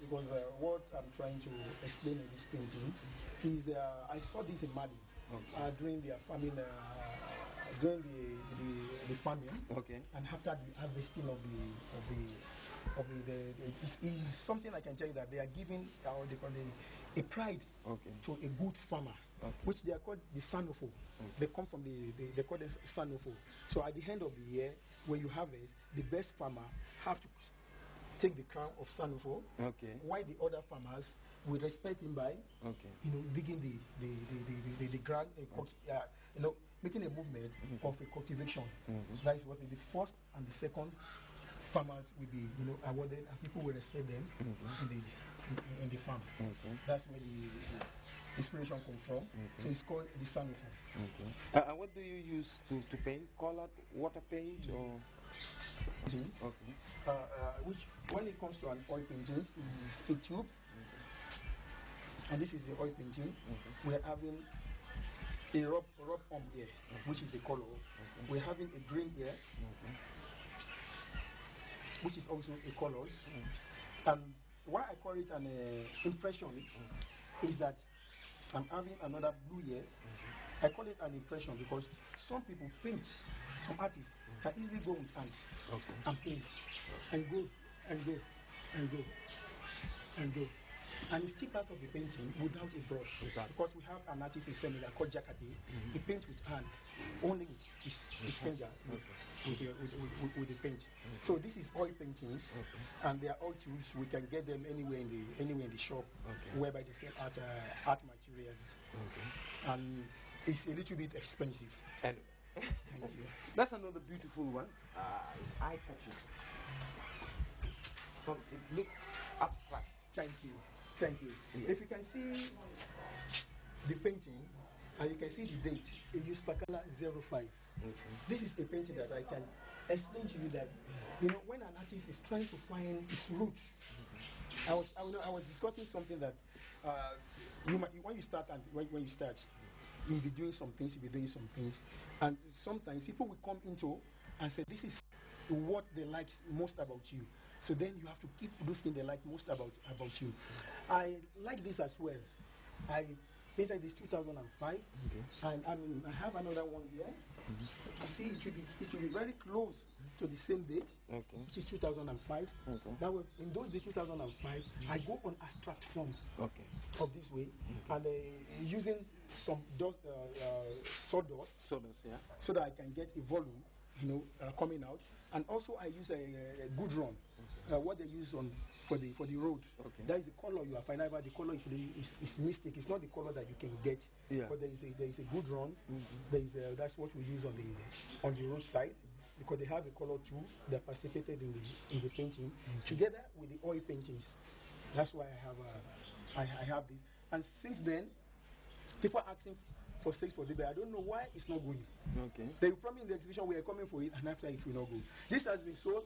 because what I'm trying to explain in this painting is I saw this in Mali during their famine, during the famine, and after the harvesting of it's something I can tell you that they are giving they call a pride to a good farmer, which they are called the Sanofo. They come from they call them Sanofo. So at the end of the year, when you harvest, the best farmer have to take the crown of Sanofo. While the other farmers will respect him by digging the ground, making a movement of a cultivation. That is what the first and the second farmers will be awarded, and people will respect them in the farm. That's where the inspiration comes from. So it's called the Sanofo. And what do you use to paint? Colored water paint or? Which, when it comes to an oil painting, is a tube, and this is the oil painting. We are having a rub here, which is a color. We're having a green here, which is also a colors. And why I call it an impression is that I'm having another blue here. I call it an impression because some people paint, some artists can easily go with hands and paint and go and go and go and go. And it's still part of the painting without a brush. Because we have an artist in Senegal called Jakate. He paints with hand, only with his finger, with the paint. So this is oil paintings, and they are all tools. We can get them anywhere in the shop, whereby they sell art materials. And it's a little bit expensive. And thank you. That's another beautiful one. It's eye-catching. So it looks abstract. Thank you. Thank you. Yeah. If you can see the painting, and you can see the date, it used Pakala 05. This is a painting that I can explain to you that, when an artist is trying to find his roots, I was discussing something that when you start, you'll be doing some things, and sometimes people will come into and say, this is what they like most about you. So then you have to keep those things they like most about you. I like this as well. I painted this 2005, and I have another one here. You see, it will be very close to the same date, which is 2005. That was in those days, 2005. I go on abstract form of this way, and using some sawdust, so that I can get a volume. Coming out, and also I use a good run. What they use for the road. That is the color you are finding. The color is mystic. It's not the color that you can get. But there is a good run. That's what we use on the roadside, because they have a color too that participated in the painting together with the oil paintings. That's why I have this. And since then, people are asking for sales for debate. I don't know why it's not going. They promised in the exhibition we are coming for it, and after it will not go. This has been sold,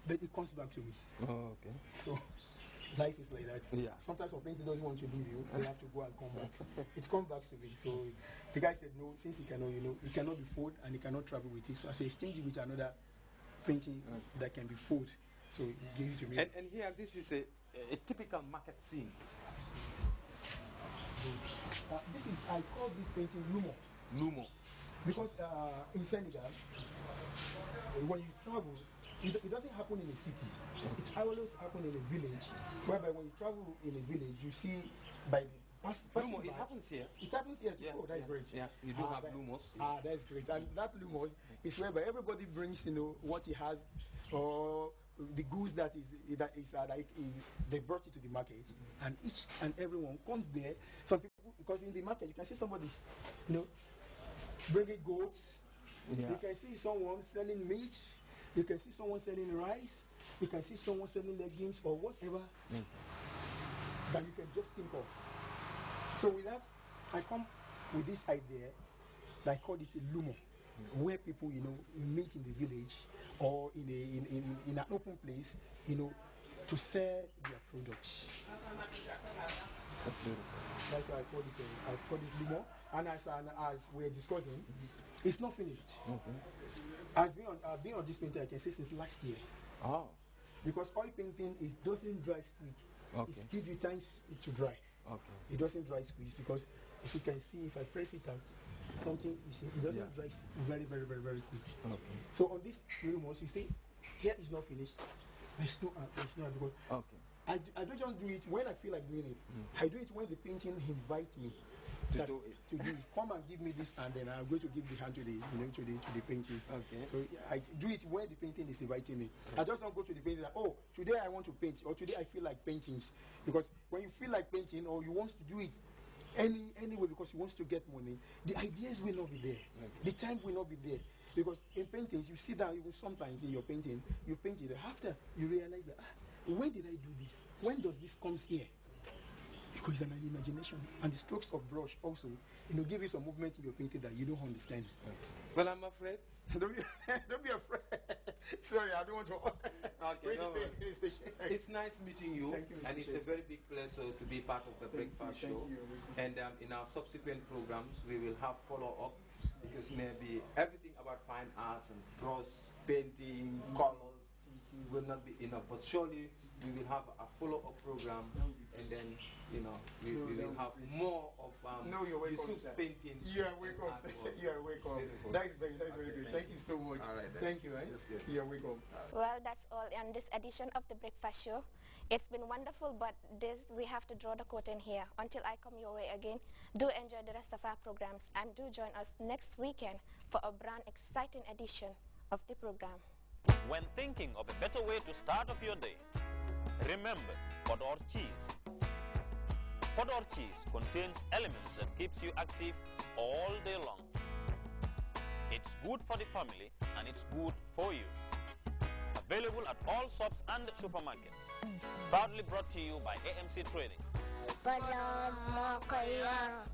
but it comes back to me. So life is like that. Sometimes a painter doesn't want to leave you, you have to go and come back. It comes back to me. So the guy said no, since he cannot be fooled and he cannot travel with it. So I said exchange it with another painting that can be fooled. So he gave it to me. And here, this is a typical market scene. I call this painting Lumo. Because in Senegal, when you travel, it doesn't happen in a city. It always happens in a village, whereby when you travel in a village, you see by the Lumo, it happens here. It happens here too. That is great. Yeah, you do have Lumos. That's great. And that Lumos is whereby everybody brings, what he has, or the goods that they brought it to the market, and each and everyone comes there. Some people, because in the market you can see somebody, bringing goats. You can see someone selling meat. You can see someone selling rice. You can see someone selling legumes or whatever that you can just think of. So with that, I come with this idea that I call it a Lumo, where people, meet in the village or in an open place, to sell their products. That's beautiful. That's why I call it Lumo. And as we're discussing, it's not finished. I've been on this painting, I can say, since last year. Oh. Because oil painting doesn't dry quick. It gives you time to dry. Okay. It doesn't dry squeeze, because if you can see, if I press it out, something, you see, it doesn't dry very quick. Okay. So on this remote, you see, here is not finished. There's no because Okay. I don't just do it when I feel like doing it. I do it when the painting invites me to do it. Come and give me this, and then I'm going to give the hand to the to the painting. Okay. So I do it when the painting is inviting me. I just don't go to the painting like, oh, today I want to paint, or today I feel like painting. Because when you feel like painting, or you want to do it anyway because you want to get money, the ideas will not be there. Okay. The time will not be there. Because in paintings, you sit down, even sometimes in your painting, you paint it. After you realize that, when did I do this? When does this come here? Because it's an imagination. And the strokes of brush also, give you some movement in your painting that you don't understand. Okay. Well, I'm afraid. don't be afraid. Sorry, I don't want to. Okay, no, it's nice meeting you. Thank you, and it's a very big pleasure to be part of the Breakfast Show. And in our subsequent programs, we will have follow-up, because maybe everything about fine arts and brush, painting, colors will not be enough. But surely we will have a follow-up program, and then we will have more of Yusuf's painting. You are welcome. You are welcome. That is very good. Thank you so much. All right. Thank you. That's good. You are welcome. Well, that's all on this edition of the Breakfast Show. It's been wonderful, but we have to draw the curtain here. Until I come your way again, do enjoy the rest of our programs, and do join us next weekend for a brand exciting edition of the program. When thinking of a better way to start off your day, remember Podor cheese. Podor cheese contains elements that keeps you active all day long. It's good for the family, and it's good for you. Available at all shops and supermarkets. Proudly brought to you by AMC Trading. Pada makaya.